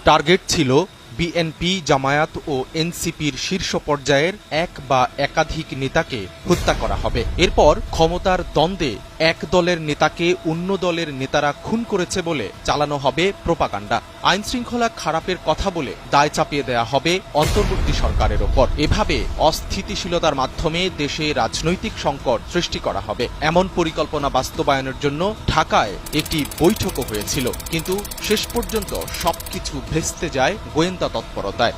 Target ছিল BNP, Jamaat ও এনসিপির শীর্ষ পর্যায়ের এক বা একাধিক নেতাকে হত্যা করা হবে। এরপর ক্ষমতার দ্বন্দ্বে এক দলের নেতাকে অন্য দলের নেতারা খুন করেছে বলে চালানো হবে প্রোপাগান্ডা। আইন শৃঙ্খলা খারাপের কথা বলে দায় চাপিয়ে দেয়া হবে অন্তর্বর্তী সরকারের ওপর। এভাবে অস্থিতিশীলতার মাধ্যমে দেশে রাজনৈতিক সংকট সৃষ্টি করা হবে। এমন পরিকল্পনা বাস্তবায়নের জন্য ঢাকায় একটি বৈঠকও হয়েছিল, কিন্তু শেষ পর্যন্ত সবকিছু ভেস্তে যায় গোয়েন্দা তৎপরতায়।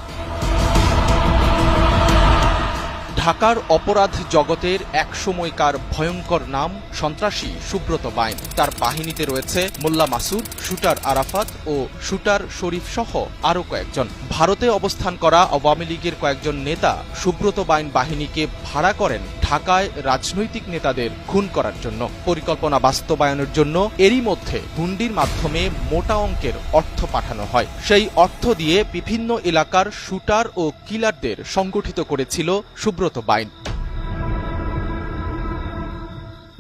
ঢাকার অপরাধ জগতের একসময়কার ভয়ঙ্কর নাম সন্ত্রাসী সুব্রত বাইন। তার বাহিনীতে রয়েছে মোল্লা মাসুদ, শুটার আরাফাত ও শুটার শরীফ সহ আরও কয়েকজন। ভারতে অবস্থান করা আওয়ামী লীগের কয়েকজন নেতা সুব্রত বাইন বাহিনীকে ভাড়া করেন ঢাকায় রাজনৈতিক নেতাদের খুন করার জন্য। পরিকল্পনা বাস্তবায়নের জন্য এরই মধ্যে হুন্ডির মাধ্যমে মোটা অঙ্কের অর্থ পাঠানো হয়। সেই অর্থ দিয়ে বিভিন্ন এলাকার শুটার ও কিলারদের সংগঠিত করেছিল সুব্রত বাইন।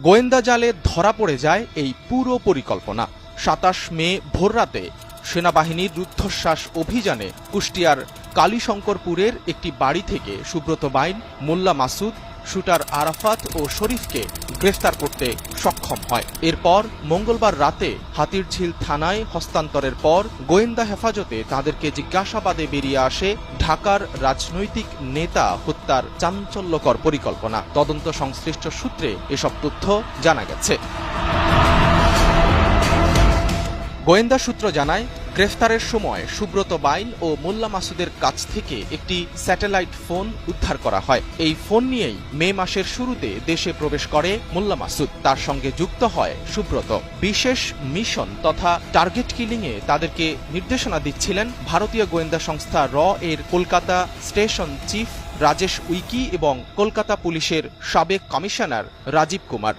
গোয়েন্দা জালে ধরা পড়ে যায় এই পুরো পরিকল্পনা। ২৭ মে ভোররাতে সেনাবাহিনীর রুদ্ধশ্বাস অভিযানে কুষ্টিয়ার কালীশঙ্করপুরের একটি বাড়ি থেকে সুব্রত বাইন, মোল্লা মাসুদ, শুটার আরাফাত ও শরীফকে গ্রেফতার করতে সক্ষম হয়। এরপর মঙ্গলবার রাতে হাতিরঝিল থানায় হস্তান্তরের পর গোয়েন্দা হেফাজতে তাদেরকে জিজ্ঞাসাবাদে বেরিয়ে আসে ঢাকার রাজনৈতিক নেতা হত্যার চাঞ্চল্যকর পরিকল্পনা। তদন্ত সংশ্লিষ্ট সূত্রে এসব তথ্য জানা গেছে। গোয়েন্দা সূত্র জানায়, গ্রেফতারের সময় সুব্রত বাইন ও মোল্লা মাসুদের কাছ থেকে একটি স্যাটেলাইট ফোন উদ্ধার করা হয়। এই ফোন নিয়েই মে মাসের শুরুতে দেশে প্রবেশ করে মোল্লা মাসুদ। তার সঙ্গে যুক্ত হয় সুব্রত। বিশেষ মিশন তথা টার্গেট কিলিংয়ে তাদেরকে নির্দেশনা দিচ্ছিলেন ভারতীয় গোয়েন্দা সংস্থা র এর কলকাতা স্টেশন চিফ রাজেশ উইকি এবং কলকাতা পুলিশের সাবেক কমিশনার রাজীব কুমার।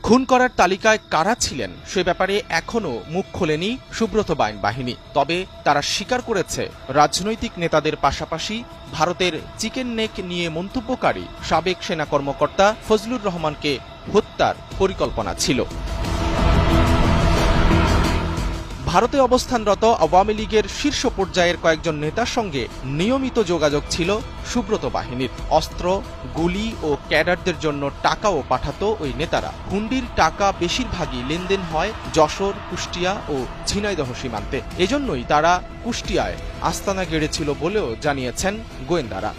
খুন করার তালিকায় কারা ছিলেন সে ব্যাপারে এখনও মুখ খোলেনি সুব্রত বাইন বাহিনী। তবে তারা স্বীকার করেছে, রাজনৈতিক নেতাদের পাশাপাশি ভারতের চিকেন নেক নিয়ে মন্তব্যকারী সাবেক সেনা কর্মকর্তা ফজলুর রহমানকে হত্যার পরিকল্পনা ছিল। ভারতে অবস্থানরত আওয়ামী লীগের শীর্ষ পর্যায়ের কয়েকজন নেতার সঙ্গে নিয়মিত যোগাযোগ ছিল সুব্রত বাহিনীর। অস্ত্র, গুলি ও ক্যাডারদের জন্য টাকাও পাঠাতো ওই নেতারা। হুন্ডির টাকা বেশিরভাগই লেনদেন হয় যশোর, কুষ্টিয়া ও ঝিনাইদহ সীমান্তে। এজন্যই তারা কুষ্টিয়ায় আস্তানা গেড়েছিল বলেও জানিয়েছেন গোয়েন্দারা।